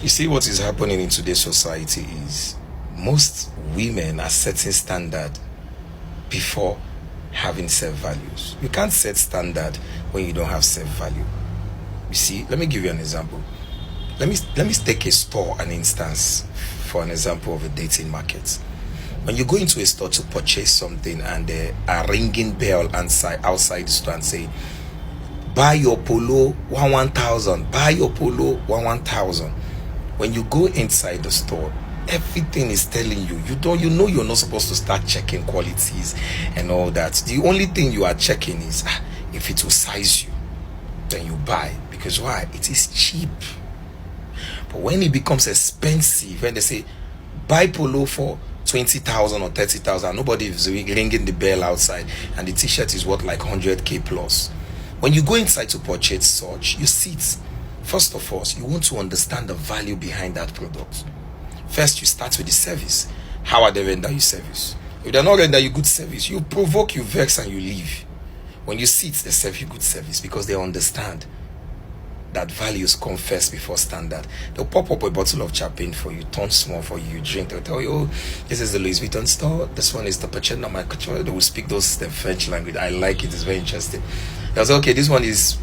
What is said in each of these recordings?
You see, what is happening in today's society is most women are setting standard before having self-values. You can't set standard when you don't have self-value. You see, let me give you an example. Let me take a store, an instance, for an example of a dating market. When you go into a store to purchase something and they are ringing bell outside the store and say, buy your polo 1,000, buy your polo 1,000. When you go inside the store, everything is telling you, you know you're not supposed to start checking qualities and all that. The only thing you are checking is if it will size you, then you buy. Because why? It is cheap. But when it becomes expensive, when they say buy polo for 20,000 or 30,000, nobody is ringing the bell outside, and the t-shirt is worth like 100k plus. When you go inside to purchase such, you see it. First of all, you want to understand the value behind that product. First, you start with the service. How are they render you service? If they're not render you good service, you provoke, you vex, and you leave. When you see it, they serve you good service because they understand that values come first before standard. They'll pop up a bottle of champagne for you, turn small for you, you drink. They'll tell you, oh, this is the Louis Vuitton store. This one is the Pachena Couture. They will speak the French language. I like it. It's very interesting. They'll say, okay, this one is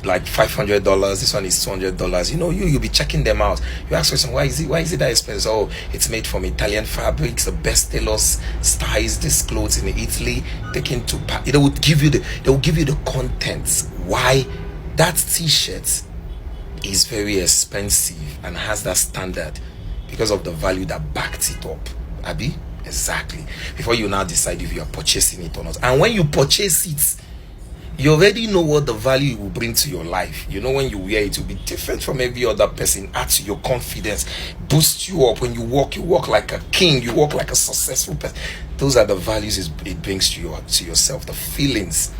like $500, this one is $200. You know, you'll be checking them out. You ask yourself, why is it that expensive? Oh, it's made from Italian fabrics, the best tailors styles this clothes in Italy. They will give you the contents why that t-shirt is very expensive and has that standard because of the value that backed it up. Abi? Exactly. Before you now decide if you are purchasing it or not. And when you purchase it, you already know what the value it will bring to your life. You know, when you wear it, will be different from every other person. Add to your confidence, boost you up. When you walk like a king. You walk like a successful person. Those are the values it brings to yourself. The feelings.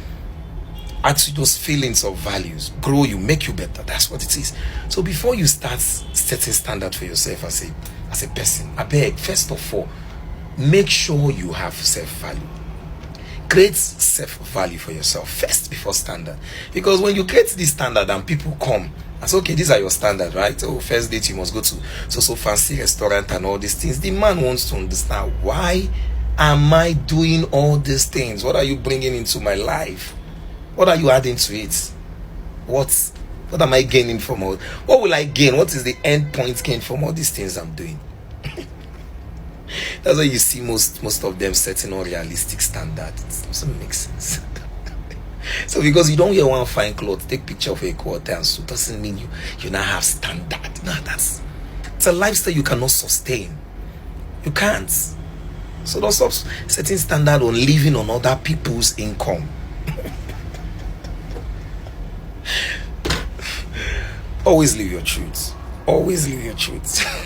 Add to those feelings of values. Grow you, make you better. That's what it is. So before you start setting standard for yourself as a person, I beg, first of all, make sure you have self-value. Create self-value for yourself first before standard. Because when you create this standard and people come and say, okay, these are your standards, right? Oh, first date you must go to so fancy restaurant and all these things. The man wants to understand, why am I doing all these things? What are you bringing into my life? What are you adding to it? What am I gaining from all? What will I gain? What is the end point gain from all these things I'm doing? That's why you see most of them setting unrealistic standards. It doesn't make sense. So because you don't wear one fine cloth, take picture of a quarter and so doesn't mean you now have standard. No, it's a lifestyle you cannot sustain. You can't. So don't stop setting standard on living on other people's income. Always live your truth. Always live your truth.